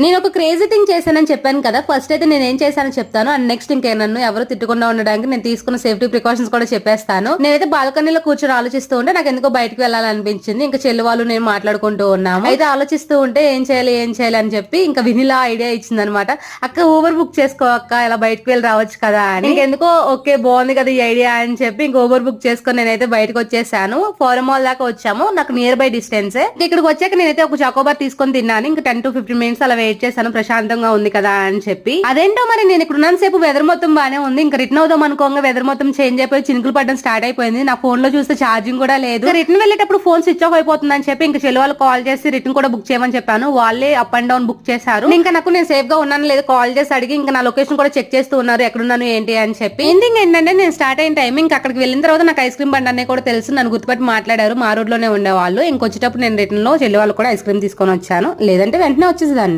నేను ఒక crazy thing చేశానని చెప్పాను కదా. ఫస్ట్ అయితే నేను ఏం చేశానో చెప్తాను, అండ్ నెక్స్ట్ నన్ను ఎవరు తిట్టకుండా ఉండడానికి నేను తీసుకున్న సేఫ్టీ ప్రికాషన్స్ కూడా చెప్పేస్తాను. నేనైతే బాల్కనీలో కూర్చొని ఆలోచిస్తూ ఉంటే నాకు ఎందుకో బయటకు వెళ్ళాలనిపించింది. ఇంకా చెల్లి వాళ్ళు నేను మాట్లాడుకుంటూ ఉన్నాము. అయితే ఆలోచిస్తూ ఉంటే ఏం చేయాలి అని చెప్పి ఇంకా వినిలా ఐడియా ఇచ్చింది అనమాట. అక్క ఊబర్ బుక్ చేసుకో అక్క, ఇలా బయటకు వెళ్ళి రావచ్చు కదా అని. ఇంకెందుకో ఓకే బాగుంది కదా ఈ ఐడియా అని చెప్పి ఇంక ఊబర్ బుక్ చేసుకొని నేనైతే బయటకు వచ్చేసాను. ఫోరం మాల్ దాకా వచ్చాము, నాకు నియర్ బై డిస్టెన్స్. ఇక్కడికి వచ్చాక నేనైతే ఒక చాకోబార్ తీసుకొని తిన్నాను. ఇంకా 10 to 15 మినిట్స్ అలా వెయిట్ చేశాను, ప్రశాంతంగా ఉంది కదా అని చెప్పి. అదేంటో మరి నేను ఇక్కడ ఉన్నంత సేపు వెదర్ మొత్తం బానే ఉంది. ఇంకా రిటర్న్ అవుదాం అనుకోగా వెదర్ మొత్తం చేంజ్ అయిపోయి చినుకులు పడడం స్టార్ట్ అయిపోయింది. నా ఫోన్ లో చూస్తే ఛార్జింగ్ కూడా లేదు. రిటర్న్ వెళ్ళేటప్పుడు ఫోన్ స్విచ్ ఆఫ్ అయిపోతుంది అని చెప్పి ఇంకా చెల్లి వాళ్ళు కాల్ చేసి రిటర్న్ కూడా బుక్ చేయమని చెప్పాను. వాళ్ళే అప్ అండ్ డౌన్ బుక్ చేశారు. ఇంకా నాకు నేను సేఫ్ గా ఉన్నాను లేదు కాల్ చేసి అడిగి ఇంకా నా లొకేషన్ కూడా చెక్ చేస్తూ ఉన్నారు ఎక్కడున్నాను ఏంటి అని చెప్పి. ఏంటింగ్ ఏంటంటే నేను స్టార్ట్ అయిన టైం ఇంకా అక్కడికి వెళ్ళిన తర్వాత నాకు ఐస్ క్రీమ్ బండి అనే కూడా తెలుసు, నన్ను గుర్తుపట్టి మాట్లాడారు. మా రోడ్ లోనే ఉండేవాళ్ళు. ఇంకొచ్చేటప్పుడు నేను రిటర్న్ లో చెల్లి వాళ్ళు కూడా ఐస్ క్రీమ్ తీసుకొని వచ్చాను, లేదంటే వెంటనే వచ్చేసేదాన్ని.